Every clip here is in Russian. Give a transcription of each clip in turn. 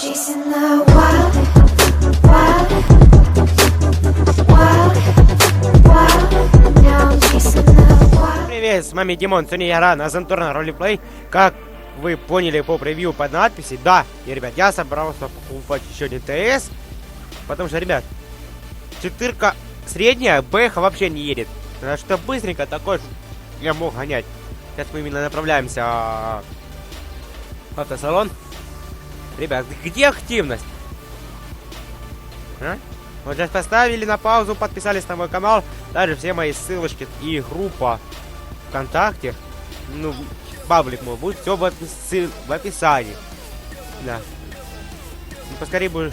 chasing the wild, wild, wild, wild. Now I'm chasing the wild. Привет, с вами Димон. Сегодня игра на Zentorno Roleplay. Как вы поняли по превью под надписи, да, и, ребят, я собрался покупать еще один ТС. Потому что, ребят, 4-ка средняя, Бэха вообще не едет. Потому что быстренько такой я мог гонять. Сейчас мы именно направляемся в автосалон. Ребят, где активность? А? Вот сейчас поставили на паузу, подписались на мой канал. Даже все мои ссылочки и группа ВКонтакте, ну, паблик мой, будет все в описании. Да. Ну, поскорее бы.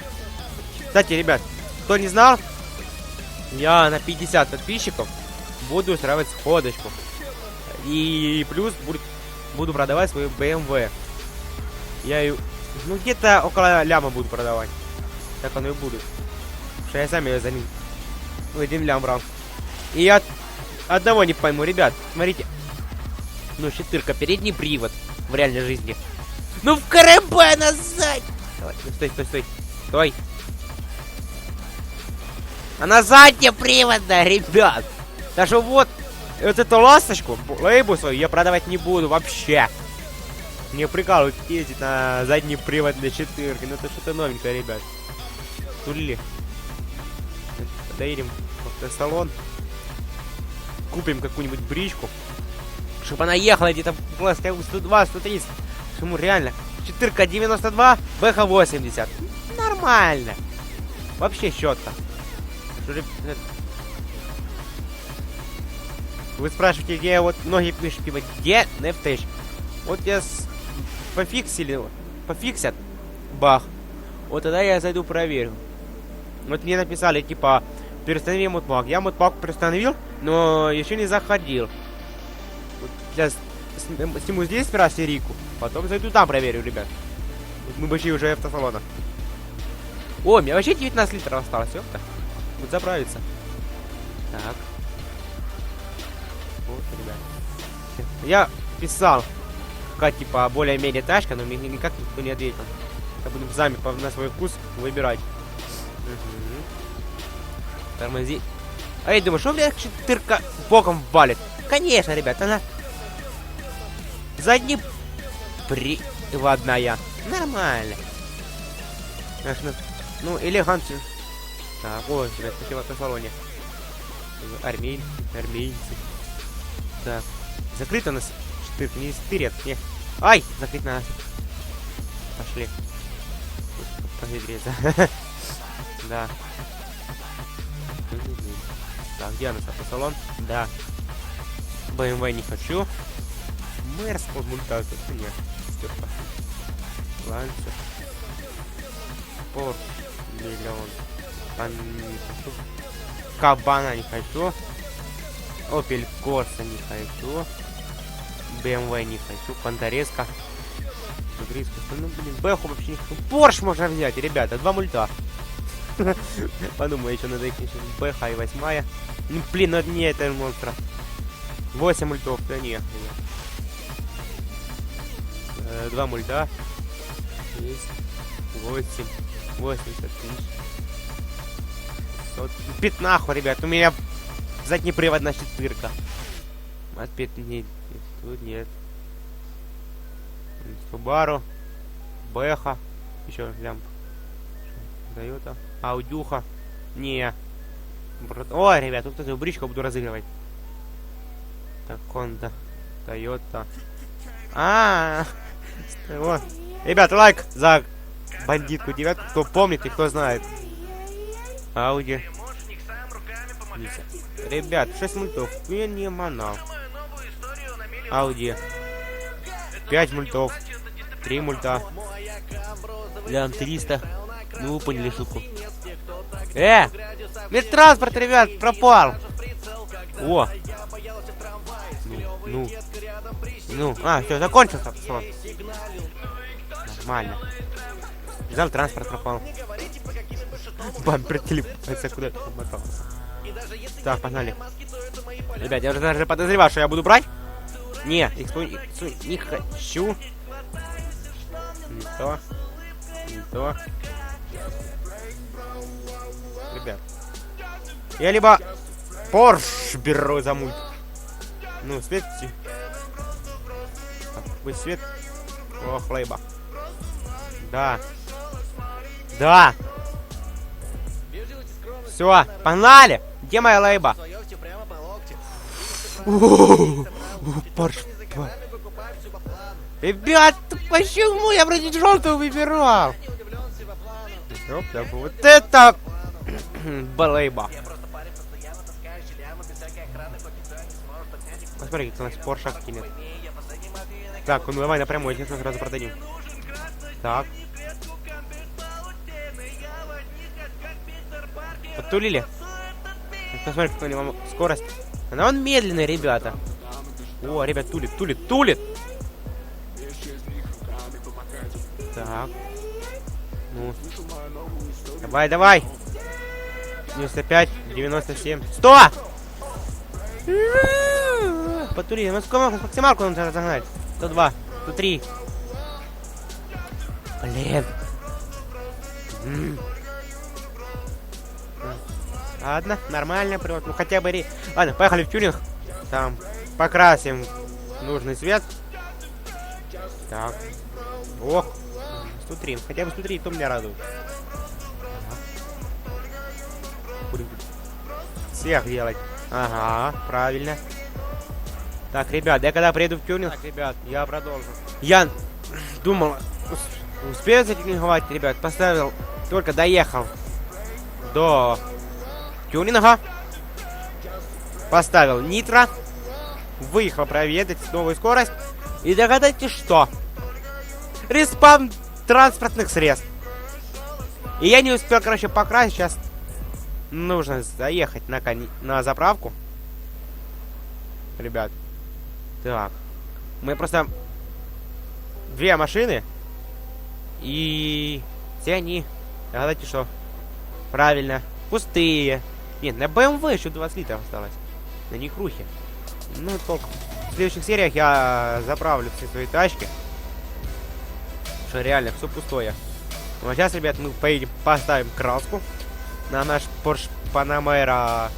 Кстати, ребят, кто не знал, я на 50 подписчиков буду устраивать сходочку. И плюс буду продавать свою BMW. Я ее, ну, где-то около ляма буду продавать. Так оно и будет. Потому что я сам ее за 1 лям брал. И я одного не пойму, ребят. Смотрите. Ну, 4-ка, передний привод в реальной жизни. Ну, в КРБ назад! Давай, стой, стой, стой. Стой. Она заднеприводная, ребят. Даже вот эту ласточку, лейбу свою, я продавать не буду вообще. Мне прикалывают ездить на задний привод для 4-ки. Ну, это что-то новенькое, ребят. Тули. Доедем в автосалон. Купим какую-нибудь бричку. Чтобы она ехала где-то в класс 102, 130. Почему реально? 4-ка 92, Бэха 80. Нормально. Вообще четко. Вы спрашиваете, где вот многие пишут, где нефтеч? Вот я пофиксят бах. Вот тогда я зайду проверю. Вот мне написали, типа, переустанови модпак. Я модпак переустановил, но еще не заходил. Вот сейчас сниму здесь сперва серийку, потом зайду там проверю, ребят. Мы почти уже автосалона. О, у меня вообще 19 литров осталось, ёпта. Вот заправиться. Так. Вот, ребят. Я писал, какая типа более-менее тачка, но мне никак никто не ответил. Это будем сами на свой вкус выбирать. Угу. Тормози. А я думаю, что у меня 4-ка боком валит? Конечно, ребят, она заднеприводная. Нормально. Ну, элегантно. Так, ой, ребят, спасибо в автосалоне. Армейцы. Так. Закрыто у нас 4, не 4, не. Ай! Закрыть надо. Пошли. Погреться. Да. Так, где у нас автосалон? Да. BMW не хочу. Мерс мульта тут нет. Стерпа. Лансер. Порш. Миллион. Не хочу. Кабана не хочу. Opel Corsa не хочу. BMW не хочу. Панторезка. Ну, блин, Бэху вообще не хочу. Порш можно взять, ребята. 2 мульта. Подумаю, еще надо их еще. Бэха и 8-я. Ну, блин, ну не это монстра. 8 мультов, да не. 2 мульта. Есть. 8. 80 тысяч. 5 нахуй, ребят. У меня заднеприводная 4-ка. Отпет нет. Тут нет. Субару. Бэха. Еще лямп. Тойота. Аудюха. Не. Ой, ребят, тут эту бричку буду разыгрывать. Так, Honda. Тойота. Вот. Ребят, лайк за бандитку 9, кто помнит и кто знает. Ауди. Ребят, 6 мультов. Я не манал. Ауди. 5 мультов. 3 мульта. Лям 300. Ну, вы поняли шутку. Медтранспорт, ребят, пропал. О. Ну. Все, закончился. Нормально. Взял, транспорт пропал. Бампер телепается куда-то помотался. Так, погнали. Ребят, я уже даже подозреваю, что я буду брать. Не, не хочу. Не то. Не то. Ребят. Я либо Порш беру за мульт. Ну, свет. Какой свет? Ох, лейба. Да. Да. Все, погнали. Где моя лейба? Порш. Ребят, почему я вроде желтого выбирал? Ёпта, вот это балейба. Посмотри, как у нас Порша кинет. Так, ну давай напрямую, сейчас сразу продадим. Так. Подтулили. Посмотри, какой у него скорость. Она он медленный, ребята. О, ребят, тулит. Так. Ну. Давай. 95, 97. 100! Потури, ну сколько максималку нужно разогнать? 102, 103. Блин. Ладно, нормально, ну хотя бы... Ладно, поехали в тюнинг. Там покрасим нужный цвет. Так. Ох. 103, хотя бы 103, то меня радует. Будем всех делать. Ага, правильно. Так, ребят, я когда приеду в тюнинг, так, ребят, я продолжу. Я думал, успею затюнинговать, ребят, поставил, только доехал до тюнинга, поставил нитро, выехал проведать новую скорость, и догадайтесь, что? Респаун транспортных средств. И я не успел, короче, покрасить, сейчас нужно заехать на заправку. Ребят. Так. Мы просто... Две машины. И... Все они... Догадайте, что? Правильно. Пустые. Нет, на BMW еще 20 литров осталось. На них рухи. Ну, только в следующих сериях я заправлю все свои тачки. Что реально, все пустое. Ну, а сейчас, ребят, мы поедем, поставим краску на наш Porsche Panamera.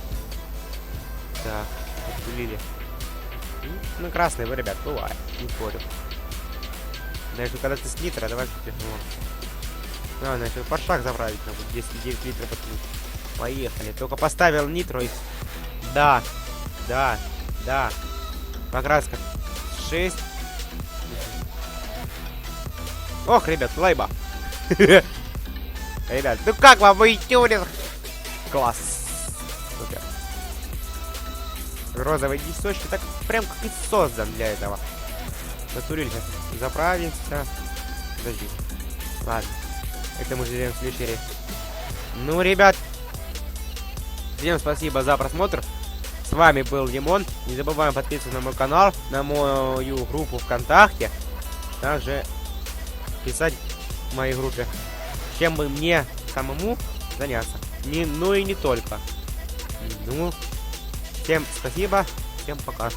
Так, отпулили. Ну, красный вы, ребят, бывает, не спорю. Даже когда ты с нитро, давай тяжело. Ну, значит, Поршак заправить надо, 10 литров подкинуть. Поехали. Только поставил нитро и... Да. Покраска 6. Ох, ребят, лайба. Ребят, ну как вам мой тюнинг? Класс. Супер. Розовый дисочки, так прям как и создан для этого. Натурили, сейчас заправимся. Подожди. Ладно. Это мы сделаем в следующий рейс. Ну, ребят. Всем спасибо за просмотр. С вами был Димон. Не забываем подписываться на мой канал, на мою группу ВКонтакте. Также писать в моей группе, чем бы мне самому заняться. Ну и не только. Ну, всем спасибо, всем пока.